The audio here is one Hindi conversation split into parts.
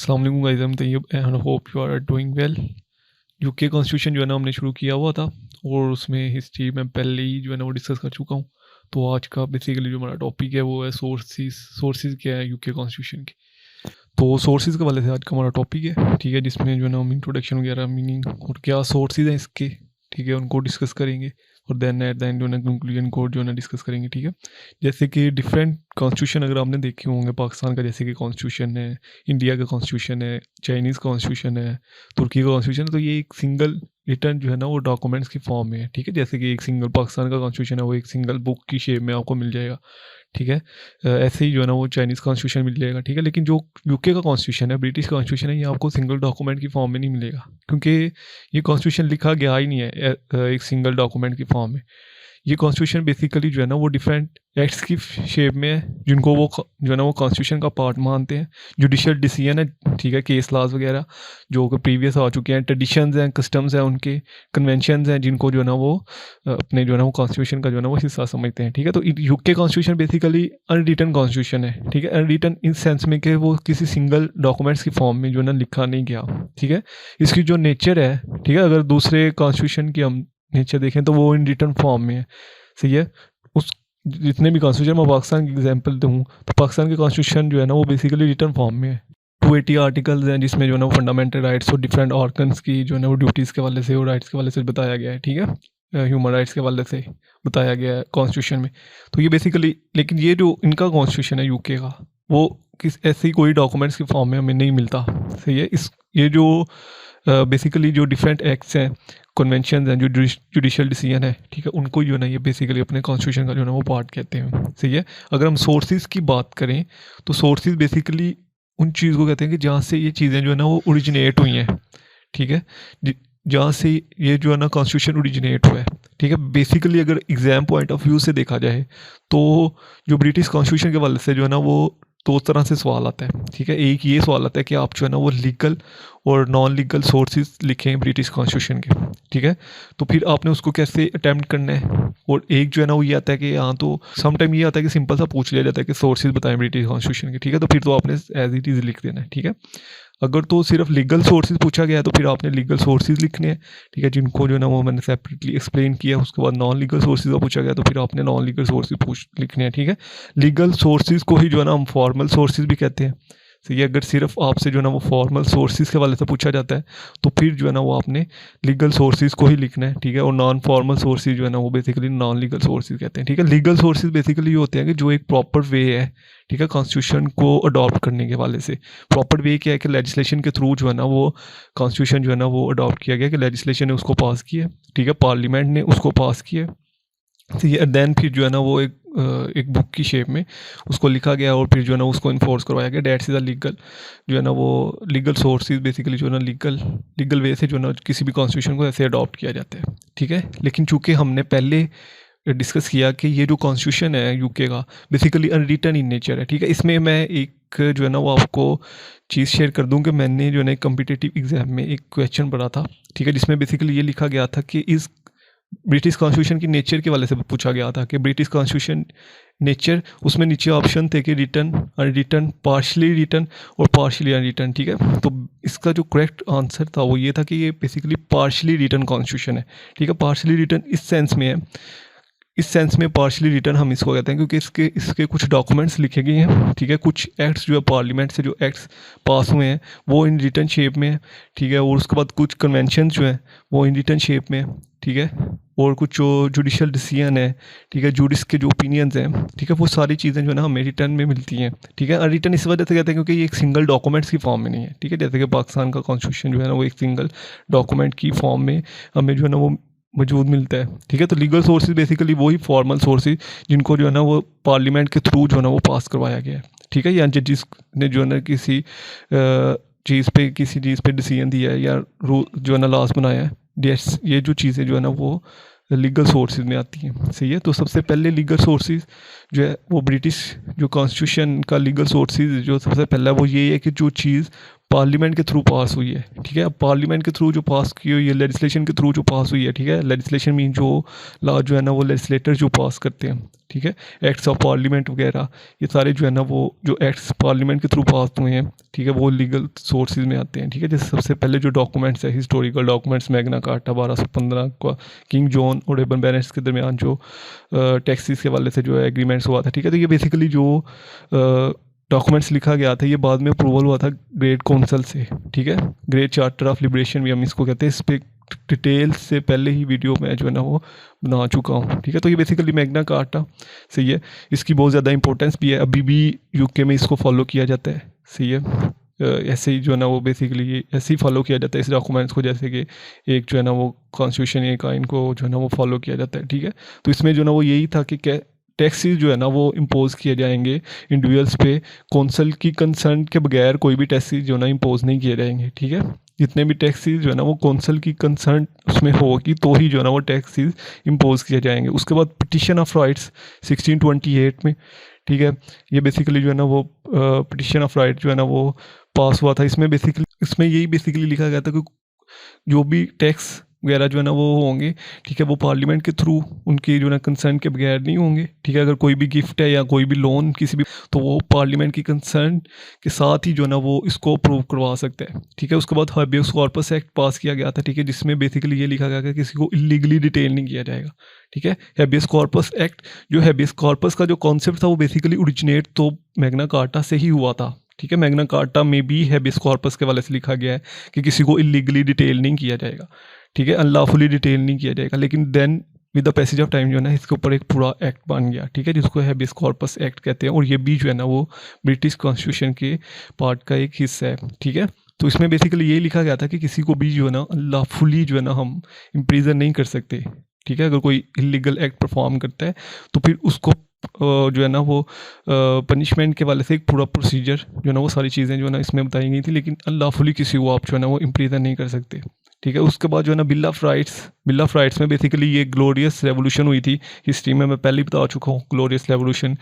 अस्सलाम वालेकुम guys, I'm Tayyab and hope you are doing well. UK constitution जो है ना हमने शुरू किया हुआ था और उसमें हिस्ट्री में पहले ही जो है ना वो डिस्कस कर चुका हूँ। तो आज का बेसिकली जो हमारा टॉपिक है वो है सोर्सेज क्या है यूके कॉन्स्टिट्यूशन की। तो सोर्सेज के वाले से आज का हमारा टॉपिक है, ठीक है, जिसमें जो है ना हम इंट्रोडक्शन वगैरह, मीनिंग और क्या सोर्सेज हैं इसके, ठीक है, उनको डिस्कस करेंगे। और देन एट द एंड जो है ना कंक्लूजन को जो है ना डिस्कस करेंगे, ठीक है। जैसे कि डिफरेंट कॉन्स्टिट्यूशन अगर आपने देखे होंगे पाकिस्तान का, जैसे कि कॉन्स्टिट्यूशन है, इंडिया का कॉन्स्टिट्यूशन है, चाइनीज़ कॉन्स्टिट्यूशन है, तुर्की का कॉन्स्टिट्यूशन है, तो ये एक सिंगल रिटर्न जो है ना वो डॉक्यूमेंट्स की फॉर्म में है, ठीक है। जैसे कि एक सिंगल पाकिस्तान का कॉन्स्टिट्यूशन है वो एक सिंगल बुक की शेप में आपको मिल जाएगा, ठीक है। ऐसे ही जो है ना वो चाइनीज़ कॉन्स्टिट्यूशन मिल जाएगा, ठीक है। लेकिन जो यूके का कॉन्स्टिट्यूशन है, ब्रिटिश कॉन्स्टिट्यूशन है, ये आपको सिंगल डॉक्यूमेंट की फॉर्म में नहीं मिलेगा, क्योंकि ये कॉन्स्टिट्यूशन लिखा गया ही नहीं है एक सिंगल डॉक्यूमेंट की फॉर्म में। ये कॉन्स्टिट्यूशन बेसिकली जो है ना वो डिफरेंट एक्ट्स की शेप में है, जिनको वो जो है ना वो कॉन्स्टिट्यूशन का पार्ट मानते हैं। जुडिशियल डिसीजन है, ठीक है, केस लॉज वगैरह जो प्रीवियस आ चुके हैं, ट्रेडिशंस हैं, कस्टम्स हैं उनके, कन्वेंशंस हैं, जिनको जो है ना वो अपने जो है ना वो कॉन्स्टिट्यूशन का जो है ना वो हिस्सा समझते हैं, ठीक है। तो UK constitution basically unwritten constitution है, ठीक है। अनरिटन इन सेंस में कि वो किसी सिंगल डॉक्यूमेंट्स की फॉर्म में जो है ना लिखा नहीं गया, ठीक है। इसकी जो नेचर है, ठीक है, अगर दूसरे कॉन्स्टिट्यूशन की हम नेचर देखें तो वो इन रिटर्न फॉर्म में है, सही है। उस जितने भी कॉन्स्टिट्यूशन, मैं पाकिस्तान की एग्जांपल दूँ तो पाकिस्तान के कॉन्स्टिट्यूशन जो है ना वो बेसिकली रिटर्न फॉर्म में है। 280 आर्टिकल्स हैं जिसमें जो है ना वो फंडामेंटल राइट्स और डिफरेंट ऑर्गन्स की जो है ना वो ड्यूटीज़ के हवाले से और राइट्स के हवाले से बताया गया है, ठीक है। ह्यूमन राइट्स के हवाले से बताया गया है कॉन्स्टिट्यूशन में। तो ये बेसिकली, लेकिन ये जो इनका कॉन्स्टिट्यूशन है यूके का, वो किस ऐसी कोई डॉक्यूमेंट्स की फॉर्म में हमें नहीं मिलता, सही है। ये जो बेसिकली जो डिफरेंट एक्ट्स हैं, कन्वेंशन हैं, जो जुडिशियल डिसीजन है, ठीक है, उनको जो है ना ये बेसिकली अपने कॉन्स्टिट्यूशन का जो है ना वो पार्ट कहते हैं, सही है। अगर हम सोर्सेज की बात करें तो सोर्सेज बेसिकली उन चीज़ को कहते हैं कि जहाँ से ये चीज़ें जो है ना वो ओरिजिनेट हुई हैं, ठीक है, जहाँ से ये जो है ना कॉन्स्टिट्यूशन ओरिजिनेट हुआ है, ठीक है। बेसिकली अगर एग्जाम पॉइंट ऑफ व्यू से देखा जाए तो जो ब्रिटिश कॉन्स्टिट्यूशन के हवाले से जो है ना वो दो तरह से सवाल आता है, ठीक है। एक ये सवाल आता है कि आप जो है ना वो लीगल और नॉन लीगल सोर्सेज लिखें ब्रिटिश कॉन्स्टिट्यूशन के, ठीक है। तो फिर आपने उसको कैसे अटैम्प्ट करना है। और एक जो है ना वो ये आता है कि हाँ, तो समटाइम ये आता है कि सिंपल सा पूछ लिया जाता है कि सोर्सेज बताएं ब्रिटिश कॉन्स्टिट्यूशन के, ठीक है। तो फिर तो आपने एज इट इज़ लिख देना है, ठीक है। अगर तो सिर्फ लीगल सोर्सेज पूछा गया है तो फिर आपने लीगल सोर्सेज लिखने हैं, ठीक है, जिनको जो है ना वो मैंने सेपरेटली एक्सप्लेन किया। उसके बाद नॉन लीगल सोर्सेज का पूछा गया तो फिर आपने नॉन लीगल सोर्सेज लिखने हैं, ठीक है। लीगल सोर्सेज को ही जो है ना हम फॉर्मल सोर्सेज भी कहते हैं। तो ये अगर सिर्फ आपसे जो है ना वो फॉर्मल सोर्सेज के हवाले से पूछा जाता है तो फिर जो है ना वो आपने लीगल सोर्सेज को ही लिखना है, ठीक है। और नॉन फॉर्मल सोर्सेज जो है ना वो बेसिकली नॉन लीगल सोर्सेज कहते हैं, ठीक है। लीगल सोर्सेज बेसिकली ये होते हैं कि जो एक प्रॉपर वे है, ठीक है, कॉन्स्टिट्यूशन को अडॉप्ट करने के हवाले से। प्रॉपर वे क्या है कि लेजिस्लेशन के थ्रू जो है ना वो कॉन्स्टिट्यूशन जो है ना वो अडॉप्ट किया गया, कि लेजिस्लेशन ने उसको पास किया, ठीक है, पार्लियामेंट ने उसको पास किया। तो ये देन फिर जो है ना वो एक बुक की शेप में उसको लिखा गया और फिर जो है ना उसको इन्फोर्स करवाया गया। डेट्स इज़ अ लीगल जो है ना वो लीगल सोर्सेज बेसिकली जो है ना लीगल वे से जो है ना किसी भी कॉन्स्टिट्यूशन को ऐसे अडॉप्ट किया जाता है, ठीक है। लेकिन चूंकि हमने पहले डिस्कस किया कि ये जो कॉन्स्टिट्यूशन है यूके का बेसिकली अनरिटन इन नेचर है, ठीक है। इसमें मैं एक जो है ना वो आपको चीज़ शेयर कर दूं कि मैंने जो है ना कम्पिटिटिव एग्जाम में एक क्वेश्चन पढ़ा था, ठीक है, जिसमें बेसिकली ये लिखा गया था कि इस ब्रिटिश कॉन्स्टिट्यूशन की नेचर के वाले से पूछा गया था कि ब्रिटिश कॉन्स्टिट्यूशन नेचर, उसमें नीचे ऑप्शन थे कि रिटर्न, अनरिटन, पार्शली रिटर्न और पार्शली अनरिटन, ठीक है। तो इसका जो करेक्ट आंसर था वो ये था कि ये बेसिकली पार्शली रिटर्न कॉन्स्टिट्यूशन है, ठीक है। पार्शली रिटर्न इस सेंस में है, इस सेंस में पार्शली रिटर्न हम इसको कहते हैं क्योंकि इसके कुछ डॉक्यूमेंट्स लिखे गए हैं, ठीक है। कुछ एक्ट्स जो है पार्लियामेंट से जो एक्ट्स पास हुए हैं वो इन रिटर्न शेप में है, ठीक है। और उसके बाद कुछ कन्वेंशन जो हैं वो इन रिटर्न शेप में है, ठीक है। और कुछ जो जुडिशियल डिसीजन है, ठीक है, जुडिस के जो ओपिनियंस हैं, ठीक है, वो सारी चीज़ें जो है ना हमें रिटर्न में मिलती हैं, ठीक है। रिटर्न इस वजह से कहते हैं क्योंकि ये एक सिंगल डॉक्यूमेंट्स की फॉर्म में नहीं है, ठीक है। जैसे कि पाकिस्तान का कॉन्स्टिट्यूशन जो है ना वो एक सिंगल डॉक्यूमेंट की फॉर्म में हमें जो है ना वो मौजूद मिलता है, ठीक है। तो लीगल सोर्सेज बेसिकली वही फॉर्मल सोर्सेज जिनको जो है ना वो पार्लियामेंट के थ्रू जो है ना वो पास करवाया गया है, ठीक है। या जजिस ने जो है ना किसी चीज़ पे डिसीजन दिया है या रूल जो है ना लॉस बनाया है, ये जो चीज़ें जो है ना वो लीगल सोर्सेज में आती हैं, सही है। तो सबसे पहले लीगल सोर्सेज जो है वो ब्रिटिश जो कॉन्स्टिट्यूशन का लीगल सोर्सेज जो सबसे पहला है वो ये है कि जो चीज़ पार्लियामेंट के थ्रू पास हुई है, ठीक है। अब पार्लियामेंट के थ्रू जो पास की हुई है, लेजिस्लेशन के थ्रू जो पास हुई है, ठीक है। लेजिस्लेशन मीन जो लॉ जो है ना वो लेजिस्लेटर जो पास करते हैं, ठीक है। एक्ट्स ऑफ पार्लियामेंट वगैरह ये सारे जो है ना वो जो एक्ट्स पार्लियामेंट के थ्रू पास हुए हैं, ठीक है, वो लीगल सोर्सेज में आते हैं, ठीक है। जैसे सबसे पहले जो डॉक्यूमेंट्स है, हिस्टोरिकल डॉक्यूमेंट्स, मैग्ना कार्टा 1215 का किंग जॉन और एबन बैरेंट्स के दरमियान जो टैक्सीज के वाले से जो है एग्रीमेंट्स हुआ था, ठीक है। तो ये बेसिकली जो डॉक्यूमेंट्स लिखा गया था, ये बाद में अप्रूवल हुआ था ग्रेट काउंसिल से, ठीक है। ग्रेट चार्टर ऑफ लिबरेशन भी हम इसको कहते हैं। इस पर डिटेल्स से पहले ही वीडियो में जो है ना वो बना चुका हूँ, ठीक है। तो ये बेसिकली मैग्ना कार्टा सही है, इसकी बहुत ज़्यादा इंपॉर्टेंस भी है, अभी भी यूके में इसको फॉलो किया जाता है, सही है। ऐसे ही जो है ना वो बेसिकली ऐसे ही फॉलो किया जाता है इस डॉक्यूमेंट्स को, जैसे कि एक जो है ना वो कॉन्स्टिट्यूशन एक आइन को जो है ना वो फॉलो किया जाता है, ठीक है। तो इसमें जो है ना वो यही था कि टैक्सेस जो है ना वो इम्पोज किए जाएंगे इंडिविजुअल्स पे, कौंसल की कंसर्न के बगैर कोई भी टैक्सेस जो है ना इम्पोज नहीं किए जाएंगे, ठीक है। जितने भी टैक्सेस जो है ना वो कौंसल की कंसर्न उसमें होगी तो ही जो है ना वो टैक्सेस इम्पोज किए जाएंगे। उसके बाद पिटिशन ऑफ राइट्स 1628 में, ठीक है, ये बेसिकली जो है ना वो पिटिशन ऑफ राइट जो है ना वो पास हुआ था। इसमें यही बेसिकली लिखा गया था कि जो भी टैक्स वगैरह जो है ना वो होंगे, ठीक है, वो पार्लियामेंट के थ्रू उनके जो है ना कंसर्न के बगैर नहीं होंगे, ठीक है। अगर कोई भी गिफ्ट है या कोई भी लोन किसी भी, तो वो पार्लियामेंट की कंसर्न के साथ ही जो है ना वो इसको अप्रूव करवा सकता है, ठीक है। उसके बाद हैबियस कॉर्पस एक्ट पास किया गया था, ठीक है, जिसमें बेसिकली ये लिखा गया कि किसी को इलीगली डिटेन नहीं किया जाएगा, ठीक है। हैबियस कॉर्पस एक्ट, जो हैबियस कॉर्पस का जो कॉन्सेप्ट था वो बेसिकली ओरिजिनेट तो मैग्ना कार्टा से ही हुआ था, ठीक है। मैग्ना कार्टा में भी हैबियस कॉर्पस के वाले से लिखा गया है कि किसी को इलीगली डिटेल नहीं किया जाएगा, ठीक है, अनलॉफुली डिटेल नहीं किया जाएगा। लेकिन then with the passage of time जो है ना इसके ऊपर एक पूरा एक्ट बन गया, ठीक है, जिसको हैबियस कॉर्पस एक्ट कहते हैं। और ये भी जो है ना वो ब्रिटिश कॉन्स्टिट्यूशन के पार्ट का एक हिस्सा है, ठीक है। तो इसमें बेसिकली यही लिखा गया था कि किसी को भी जो है ना अनलॉफुली जो है ना हम इम्प्रिजन नहीं कर सकते, ठीक है। अगर कोई इलीगल एक्ट परफॉर्म करता है तो फिर उसको जो है ना वो पनिशमेंट के वाले से एक पूरा प्रोसीजर जो है ना वो सारी चीज़ें जो है ना इसमें बताई गई थी। लेकिन अनलॉफुली किसी को आप जो है ना वो इम्प्रिजन नहीं कर सकते, ठीक है। उसके बाद जो है ना बिल ऑफ राइट्स में बेसिकली ये ग्लोरियस रेवोल्यूशन हुई थी। हिस्ट्री में मैं पहले ही बता चुका हूँ ग्लोरियस रेवोल्यूशन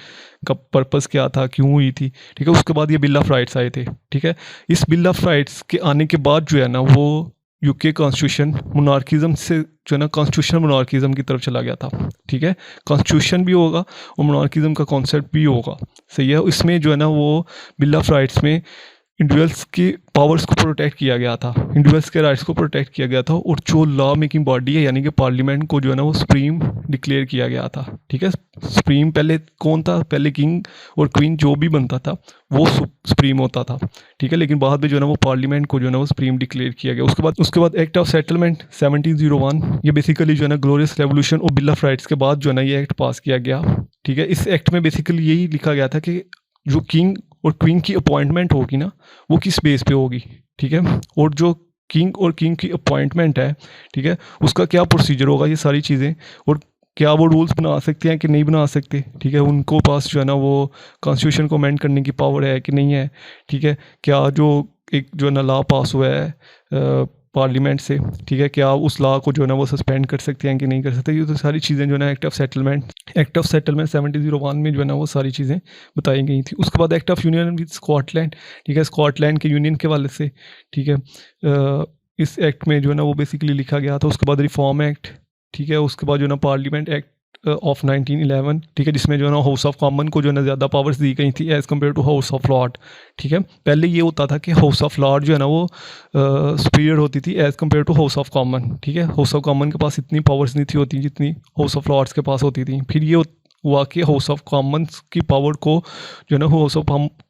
का पर्पस क्या था, क्यों हुई थी, ठीक है। उसके बाद ये बिल ऑफ राइट्स आए थे, ठीक है। इस बिल ऑफ राइट्स के आने के बाद जो है ना वो यूके कॉन्स्टिट्यूशन मोनार्किज्म से जो है ना कॉन्स्टिट्यूशनल मोनार्किज्म की तरफ चला गया था, ठीक है। कॉन्स्टिट्यूशन भी होगा और मोनार्किज्म का कॉन्सेप्ट भी होगा, सही है। इसमें जो है ना वो बिल ऑफ राइट्स में इंडिविजुअल्स की पावर्स को प्रोटेक्ट किया गया था, इंडिविजुअल्स के राइट्स को प्रोटेक्ट किया गया था। और जो लॉ मेकिंग बॉडी है यानी कि पार्लियामेंट को जो है ना वो सुप्रीम डिक्लेयर किया गया था, ठीक है। सुप्रीम पहले कौन था, पहले किंग और क्वीन जो भी बनता था वो सुप्रीम होता था, ठीक है। लेकिन बाद में जो है ना वो पार्लियामेंट को जो है ना वो सुप्रीम डिक्लेयर किया गया। उसके बाद एक्ट ऑफ सेटलमेंट 1701, ये बेसिकली जो है ना ग्लोरियस रेवोल्यूशन और बिल ऑफ राइट्स के बाद जो है ना ये एक्ट पास किया गया, ठीक है। इस एक्ट में बेसिकली यही लिखा गया था कि जो किंग और क्वीन की अपॉइंटमेंट होगी ना वो किस बेस पे होगी, ठीक है। और जो किंग की अपॉइंटमेंट है, ठीक है, उसका क्या प्रोसीजर होगा, ये सारी चीज़ें, और क्या वो रूल्स बना सकते हैं कि नहीं बना सकते, ठीक है। उनको पास जो है ना वो कॉन्स्टिट्यूशन को अमेंड करने की पावर है कि नहीं है, ठीक है। क्या जो एक जो है ना लॉ पास हुआ है पार्लियामेंट से, ठीक है, क्या उस लॉ को जो है ना वो सस्पेंड कर सकते हैं कि नहीं कर सकते। ये तो सारी चीज़ें जो है ना एक्ट ऑफ सेटलमेंट 1701 में जो है ना वो सारी चीज़ें बताई गई थी। उसके बाद act of union with Scotland, ठीक है, स्कॉटलैंड के यूनियन के वाले से, ठीक है। इस एक्ट में जो है ना वो बेसिकली लिखा गया था। उसके बाद रिफॉर्म एक्ट, ठीक है। उसके बाद जो है ना पार्लियामेंट एक्ट ऑफ 1911, ठीक है, जिसमें जो है ना हाउस ऑफ कॉमन को जो है ना ज़्यादा पावर्स दी गई थी as compare to House of Lord, ठीक है। पहले ये होता था कि हाउस ऑफ लॉर्ड जो है ना वो सुपीरियर होती थी as compare to House of Common, ठीक है। हाउस ऑफ कॉमन के पास इतनी पावर्स नहीं थी होती जितनी हाउस ऑफ लॉर्ड्स के पास होती थी। फिर ये हुआ कि हाउस ऑफ कॉमन्स की पावर को जो है ना हाउस ऑफ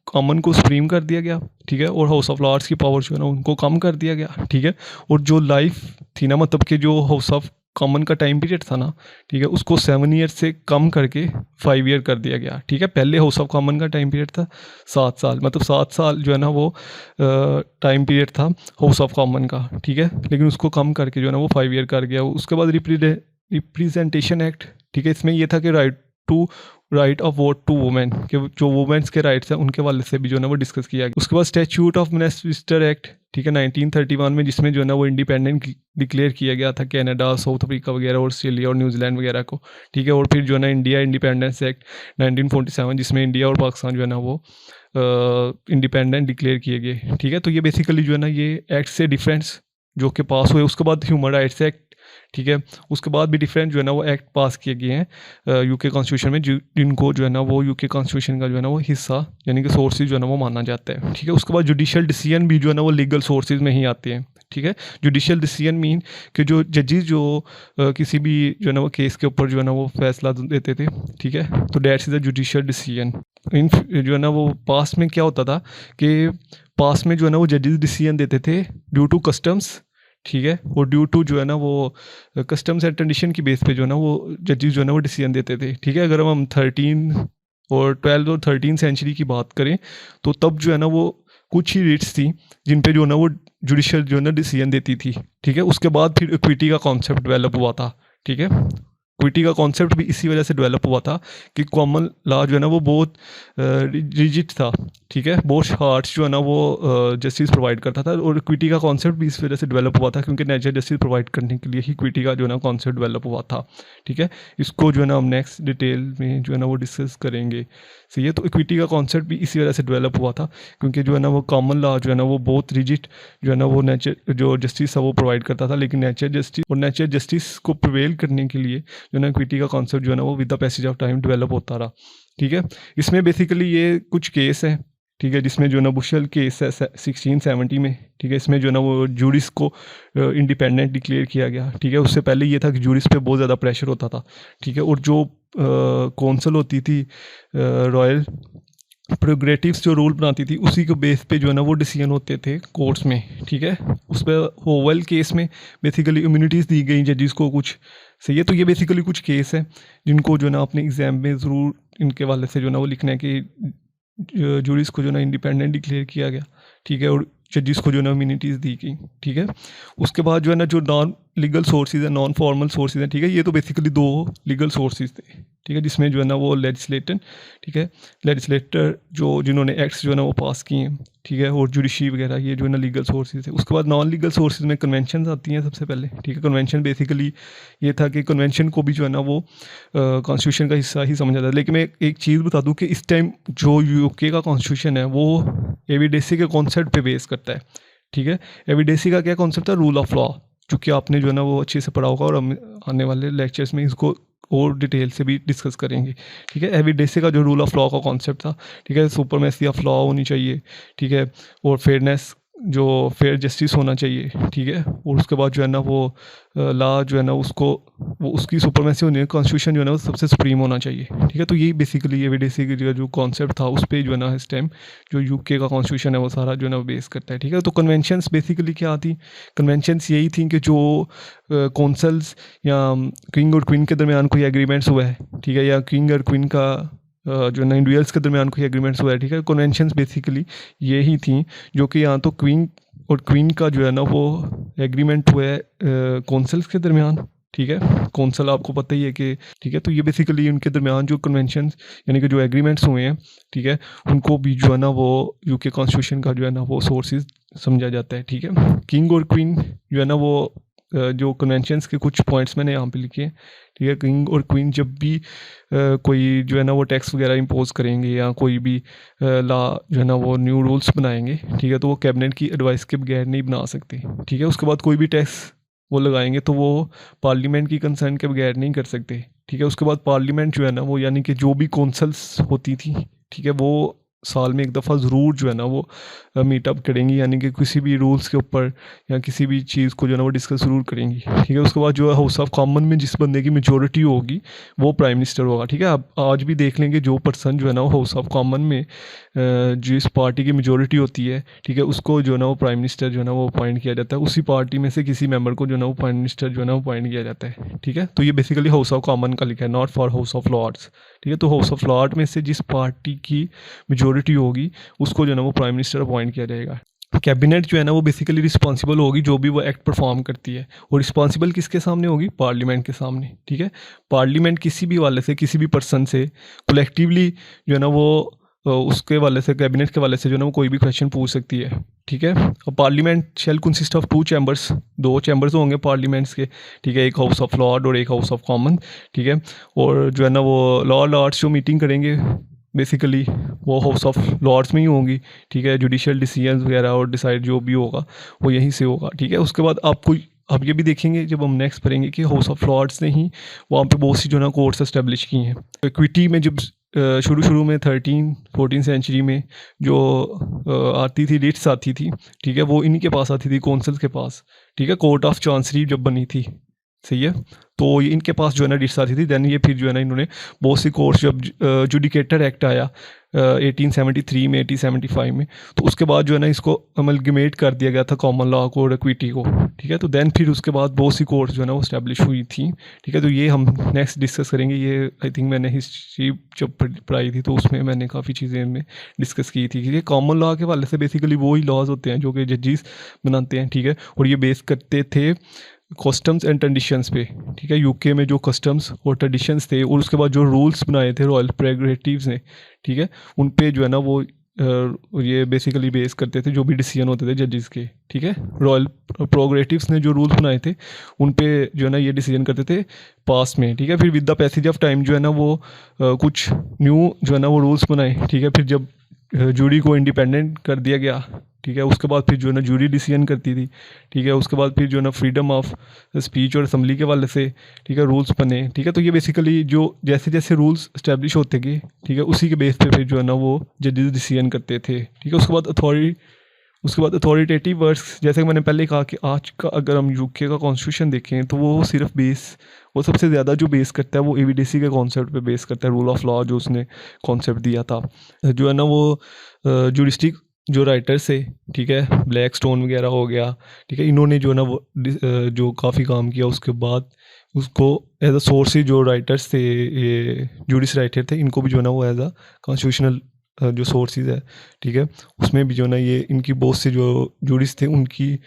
कॉमन को सुप्रीम कर दिया गया, ठीक है। और हाउस ऑफ लॉर्ड्स की पावर जो है ना उनको कम कर दिया गया, ठीक है। और जो लाइफ थी ना, मतलब कि जो हाउस ऑफ कॉमन का टाइम पीरियड था ना, ठीक है, उसको 7 ईयर से कम करके 5 ईयर कर दिया गया, ठीक है। पहले हाउस ऑफ कॉमन का टाइम पीरियड था 7 साल, मतलब 7 साल जो है ना वो टाइम पीरियड था हाउस ऑफ कॉमन का, ठीक है। लेकिन उसको कम करके जो है ना वो 5 ईयर कर गया। उसके बाद रिप्रेजेंटेशन एक्ट, ठीक है, इसमें ये था कि right of vote to women, के जो वुमेन्स के राइट्स हैं उनके वाले से भी जो है ना वो डिस्कस किया गया। उसके बाद स्टैच्यूट ऑफ वेस्टमिंस्टर एक्ट, ठीक है, 1931 में, जिसमें जो है ना वो इंडिपेंडेंट डिक्लेयर किया गया था कनाडा, साउथ अफ्रीका वगैरह, ऑस्ट्रेलिया और न्यूजीलैंड वगैरह को, ठीक है। और फिर जो है ना इंडिया इंडिपेंडेंस एक्ट 1947, जिसमें इंडिया और पाकिस्तान जो है ना वो इंडिपेंडेंट डिक्लेयर किए गए, ठीक है। तो ये बेसिकली जो है ना ये एक्ट से डिफरेंस जो कि पास हुए, उसके बाद ह्यूमन राइट्स एक्ट, ठीक है, उसके बाद भी डिफरेंट जो है ना वो एक्ट पास किए गए हैं यूके कॉन्स्टिट्यूशन में, जिनको जो है ना वो यूके कॉन्स्टिट्यूशन का जो है ना वो हिस्सा यानी कि सोर्सेज जो है ना वो माना जाता है, ठीक है। उसके बाद जुडिशियल डिसीजन भी जो है ना वो लीगल सोर्सेज में ही आते हैं, ठीक है। जुडिशियल डिसीजन मीन कि जो जजेस जो किसी भी जो है ना वो केस के ऊपर जो है ना वो फैसला देते थे, ठीक है, तो that's is a judicial decision. इन जो है ना वो पास्ट में क्या होता था कि पास्ट में जो है ना वो जजेस डिसीजन देते थे ड्यू टू कस्टम्स, ठीक है, और ड्यू टू जो है ना वो कस्टम्स एंड ट्रेडिशन की बेस पे जो है ना वो जजेस जो है ना वो डिसीजन देते थे, ठीक है। अगर हम 12 और 13 सेंचुरी की बात करें तो तब जो है ना वो कुछ ही रिट्स थी जिन पे जो है ना वो जुडिशियल जो है ना डिसीजन देती थी, ठीक है। उसके बाद फिर इक्विटी का कॉन्सेप्ट डेवलप हुआ था, ठीक है। इक्विटी का कॉन्सेप्ट भी इसी वजह से डेवलप हुआ था कि कॉमन लॉ जो है ना वो बहुत रिजिड था, ठीक है, बहुत हार्ड्स जो है ना वो जस्टिस प्रोवाइड करता था, और इक्विटी का कॉन्सेप्ट भी इस वजह से डेवलप हुआ था क्योंकि नेचुरल जस्टिस प्रोवाइड करने के लिए ही इक्विटी का जो है ना कॉन्सेप्ट डेवलप हुआ था, ठीक है। इसको जो है ना हम नेक्स्ट डिटेल में जो है ना वो डिस्कस करेंगे, सही है। तो इक्विटी का कॉन्सेप्ट भी इसी वजह से डेवलप हुआ था क्योंकि जो है ना वो कॉमन लॉ जो है ना वो बहुत रिजिड जो है ना वो नेचर जो जस्टिस है वो प्रोवाइड करता था, लेकिन नेचर जस्टिस को प्रिवेल करने के लिए जो है ना इक्विटी का कॉन्सेप्ट जो है ना वो with the passage of time develop होता रहा, ठीक है। इसमें बेसिकली ये कुछ केस है, ठीक है, जिसमें जो है ना बुशेल केस है 1670 में, ठीक है। इसमें जो है ना वो जूरिस को इंडिपेंडेंट डिक्लेयर किया गया, ठीक है। उससे पहले ये था कि जूरिस पे बहुत ज़्यादा प्रेशर होता था, ठीक है, और जो कौंसल होती थी रॉयल प्रोग्रेटिव्स जो रूल बनाती थी उसी के बेस पे जो है ना वो डिसीजन होते थे कोर्ट्स में, ठीक है। उस पर होवेल केस में बेसिकली इम्यूनिटीज़ दी गई जजेस को कुछ, सही है। तो ये बेसिकली कुछ केस है जिनको जो है ना अपने एग्जाम में ज़रूर इनके वाले से जो है ना वो लिखना है कि जूरिस को जो है ना इंडिपेंडेंट डिक्लेयर किया गया, ठीक है, और जजेस को जो है ना इम्यूनिटीज़ दी गई, ठीक है। उसके बाद जो है ना जो नॉन लीगल सोर्सेज है, नॉन फॉर्मल सोर्सेज हैं, ठीक है, ये तो बेसिकली 2 लीगल सोर्सेज थे, ठीक है, जिसमें जो है ना वो लेजिस्लेटर, ठीक है, लेजिस्लेटर जो जिन्होंने एक्ट्स जो है ना वो पास किए हैं, ठीक है, और जुडिशरी वगैरह, ये जो है ना लीगल सोर्सेज है। उसके बाद नॉन लीगल सोर्सेज में कन्वेंशन आती हैं सबसे पहले, ठीक है। कन्वेंशन बेसिकली ये था कि कन्वेंशन को भी जो है ना वो कॉन्स्टिट्यूशन का हिस्सा ही समझा जाता है, लेकिन मैं एक चीज़ बता दूं कि इस टाइम जो यूके का कॉन्स्टिट्यूशन है वो एविडेसी के कॉन्सेप्ट पे बेस करता है, ठीक है। एविडेसी का क्या कॉन्सेप्ट था? रूल ऑफ लॉ, चूँकि आपने जो है ना वो अच्छे से पढ़ा होगा और हम आने वाले लेक्चर्स में इसको और डिटेल से भी डिस्कस करेंगे, ठीक है। एविडेसी का जो रूल ऑफ लॉ का कॉन्सेप्ट था, ठीक है, सुपरमेसी ऑफ लॉ होनी चाहिए, ठीक है, और फेयरनेस जो फेयर जस्टिस होना चाहिए, ठीक है, और उसके बाद जो है ना वो लॉ जो है ना उसको वो उसकी सुपरमेसी होनी है, कॉन्स्टिट्यूशन जो है ना वो सबसे सुप्रीम होना चाहिए, ठीक है। तो यही बेसिकली एविडेसी का जो कॉन्सेप्ट था उस पर जो है ना इस टाइम जो यूके का कॉन्स्टिट्यूशन है वो सारा जो है ना बेस करता है, ठीक है। तो कन्वेंशंस बेसिकली क्या थी? कन्वेंशंस यही थी कि जो कौंसल्स या किंग और क्वीन के दरमियान कोई एग्रीमेंट्स हुआ है, ठीक है, या किंग और क्वीन का जो है ना इंडिविजुअल्स के दरमियान कोई एग्रीमेंट्स हुआ है, ठीक है। कन्वेंशंस बेसिकली ये ही थी जो कि यहाँ तो क्वीन और क्वीन का जो है ना वो एग्रीमेंट हुआ है कौंसल्स के दरमियान, ठीक है। कौंसल आपको पता ही है कि, ठीक है, तो ये बेसिकली उनके दरमियान जो कन्वेंशंस यानी कि जो एग्रीमेंट्स हुए हैं, ठीक है, उनको भी जो है ना वो यूके कॉन्स्टिट्यूशन का जो है ना वो सोर्सेज समझा जाता है, ठीक है। किंग और क्वीन जो है ना वो जो कन्वेंशंस के कुछ पॉइंट्स मैंने यहाँ पे लिखे हैं, ठीक है। किंग और क्वीन जब भी कोई जो है ना वो टैक्स वगैरह इम्पोज करेंगे या कोई भी लॉ जो है ना वो न्यू रूल्स बनाएंगे, ठीक है, तो वो कैबिनेट की एडवाइस के बगैर नहीं बना सकते, ठीक है। उसके बाद कोई भी टैक्स वो लगाएंगे तो वो पार्लियामेंट की कंसर्न के बगैर नहीं कर सकते, ठीक है। उसके बाद पार्लियामेंट जो है ना वो यानी कि जो भी कौंसल्स होती थी, ठीक है, वो साल में एक दफ़ा ज़रूर जो है ना वो मीटअप करेंगी, यानी कि किसी भी रूल्स के ऊपर या किसी भी चीज़ को जो है ना वो डिस्कस ज़रूर करेंगी, ठीक है। उसके बाद जो है हाउस ऑफ कॉमन में जिस बंदे की मेजोरिटी होगी वो प्राइम मिनिस्टर होगा, ठीक है। अब आज भी देख लेंगे जो पर्सन जो है ना वो हाउस ऑफ कॉमन में जिस पार्टी की मेजोरिटी होती है, ठीक है, उसको जो है ना वो प्राइम मिनिस्टर जो है ना वो अपॉइंट किया जाता है। उसी पार्टी में से किसी मेंबर को जो है ना वो प्राइम मिनिस्टर जो है ना वो अपॉइंट किया जाता है, ठीक है। तो ये बेसिकली हाउस ऑफ कॉमन का लिखा है, not for House of Lords, ठीक है। तो हाउस ऑफ लॉर्ड में से जिस पार्टी की मेजोरिटी होगी उसको जो है ना वो प्राइम मिनिस्टर अपॉइंट किया जाएगा। कैबिनेट जो है ना वो बेसिकली रिस्पॉन्सिबल होगी जो भी वो एक्ट परफॉर्म करती है, और रिस्पॉन्सिबल किसके सामने होगी? पार्लियामेंट के सामने, ठीक है। पार्लियामेंट किसी भी वाले से किसी भी पर्सन से कलेक्टिवली जो है ना वो उसके वाले से कैबिनेट के वाले से जो है ना वो कोई भी क्वेश्चन पूछ सकती है, ठीक है। और parliament shall consist of 2 chambers, 2 chambers होंगे पार्लियामेंट्स के, ठीक है, एक हाउस ऑफ लॉर्ड और एक हाउस ऑफ कॉमन, ठीक है। और जो है ना वो लॉर्ड्स जो मीटिंग करेंगे बेसिकली वो हाउस ऑफ लॉर्ड्स में ही होंगी, ठीक है। जुडिशियल डिसीजंस वगैरह और डिसाइड जो भी होगा वो यहीं से होगा, ठीक है। उसके बाद आपको आप ये भी देखेंगे जब हम नेक्स्ट पढ़ेंगे कि हाउस ऑफ लॉर्ड्स ने ही वहाँ पे बहुत सी जो ना कोर्ट्स एस्टेब्लिश की हैं। इक्विटी में जब शुरू शुरू में 13-14 सेंचुरी में जो आती थी, रिट्स आती थी, ठीक है, वो इन्हीं के पास आती थी, कौंसिल के पास, ठीक है। कोर्ट ऑफ चांसरी जब बनी थी, सही है, तो ये इनके पास जो है ना रिट्स आती थी। देन ये फिर जो है ना इन्होंने बहुत सी कोर्ट्स, जब जुडिकेटर एक्ट आया 1873 में, 1875 में, तो उसके बाद जो है ना इसको अमलगमेट कर दिया गया था कॉमन लॉ को और इक्विटी को, ठीक है। तो देन फिर उसके बाद बहुत सी कोर्ट्स जो है ना वो स्टैब्लिश हुई थी, ठीक है। तो ये हम नेक्स्ट डिस्कस करेंगे। ये आई थिंक मैंने हिस्ट्री जब पढ़ाई थी तो उसमें मैंने काफ़ी चीज़ें इनमें डिस्कस की थी कि ये कॉमन लॉ के वाले से बेसिकली वो ही लॉज होते हैं जो कि जजेस बनाते हैं, ठीक है। और ये बेस करते थे कस्टम्स एंड ट्रेडिशंस पे, ठीक है। यूके में जो कस्टम्स और ट्रेडिशंस थे और उसके बाद जो रूल्स बनाए थे रॉयल प्रेरोगेटिव्स ने, ठीक है, उन पे जो है ना वो ये बेसिकली बेस करते थे जो भी डिसीजन होते थे जजेस के, ठीक है। रॉयल प्रेरोगेटिव्स ने जो रूल्स बनाए थे उन पे जो है ना ये डिसीजन करते थे पास्ट में, ठीक है। फिर with the passage of time जो है ना वो कुछ न्यू जो है ना वो रूल्स बनाए, ठीक है। फिर जब जूरी को इंडिपेंडेंट कर दिया गया, ठीक है, उसके बाद फिर जो है ना जूरी डिसीजन करती थी, ठीक है। उसके बाद फिर जो है ना फ्रीडम ऑफ स्पीच और असम्बली के वाले से, ठीक है, रूल्स बने, ठीक है। तो ये बेसिकली जो जैसे जैसे रूल्स इस्टेब्लिश होते गए, ठीक है, उसी के बेस पे फिर जो है ना वो जजेस डिसीजन करते थे, ठीक है। उसके बाद अथॉरिटेटिव वर्ड्स, जैसे कि मैंने पहले कहा कि आज का अगर हम यूके का कॉन्स्टिट्यूशन देखें तो वो सिर्फ वो सबसे ज़्यादा जो बेस करता है वो एवीडीसी के कॉन्सेप्ट पे बेस करता है, रूल ऑफ लॉ जो उसने कॉन्सेप्ट दिया था, जो है ना वो जुरिस्टिक जो राइटर्स थे, ठीक है, ब्लैक स्टोन वगैरह हो गया, ठीक है, इन्होंने जो है ना वो जो काफ़ी काम किया। उसके बाद उसको एज अ सोर्स जो राइटर्स थे, ये जूडिस राइटर थे, इनको भी जो है ना वो एज अ कॉन्स्टिट्यूशनल जो सोर्सेज है, ठीक है, उसमें भी जो है ना ये इनकी बहुत से जो जूडिस थे उनकी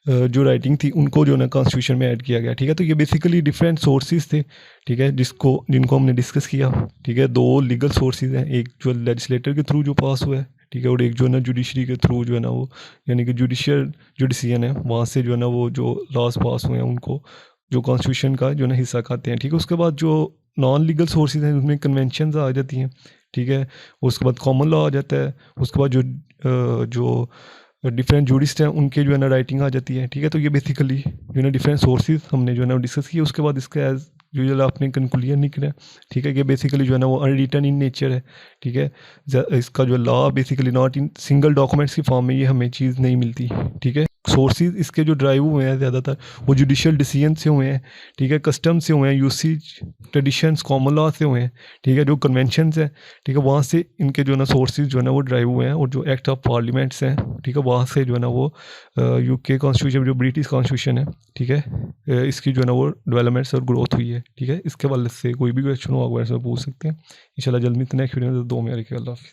जो राइटिंग थी उनको जो है ना कॉन्स्टिट्यूशन में ऐड किया गया, ठीक है। तो ये बेसिकली डिफरेंट सोर्सेज थे, ठीक है, जिनको हमने डिस्कस किया, ठीक है। दो लीगल सोर्सेज हैं, एक जो लेजिस्लेटर के थ्रू जो पास हुआ है, ठीक है, और एक जो है ना जुडिशरी के थ्रू जो है ना वो यानी कि जुडिशियल जो डिसीजन है वहाँ से जो है ना वो जो लॉज पास हुए हैं उनको जो कॉन्स्टिट्यूशन का जो है ना हिस्सा खाते हैं, ठीक है। उसके बाद जो नॉन लीगल सोर्सेज हैं उसमें कन्वेंशन आ जाती हैं, ठीक है। उसके बाद कॉमन लॉ आ जाता है। उसके बाद जो डिफरेंट जूडिस्ट हैं उनके जो है ना राइटिंग आ जाती है, ठीक है। तो ये बेसिकली जो है ना डिफरेंट सोर्सेज हमने जो है ना डिस्कस किए। उसके बाद इसका एज यूजुअल आपने कंक्लूजन निकला, ठीक है, कि बेसिकली जो है ना वो अनरिटन इन नेचर है, ठीक है। इसका जो law basically not in single documents की फॉर्म में ये हमें चीज़ नहीं मिलती, ठीक है। सोर्सेज इसके जो ड्राइव हुए हैं ज़्यादातर वो जुडिशियल डिसीजन से हुए हैं, ठीक है, कस्टम से हुए हैं, यूसेज ट्रेडिशंस कॉमन लॉ से हुए हैं, ठीक है, जो कन्वेंशंस हैं, ठीक है, वहाँ से इनके जो है ना सोर्सेज जो है ना वो ड्राइव हुए हैं। और जो एक्ट ऑफ पार्लियामेंट्स हैं, ठीक है, वहाँ से जो है ना वो यूके कॉन्स्टिट्यूशन जो ब्रिटिश कॉन्स्टिट्यूशन है, ठीक है, इसकी जो है ना वो डेवलपमेंट्स और ग्रोथ हुई है, ठीक है। इसके वाले से कोई भी क्वेश्चन हो आप वैसे पूछ सकते हैं। इंशाल्लाह जल्द मिलते हैं नेक्स्ट वीडियो में। 2 में अल्लाह हाफ़िज़।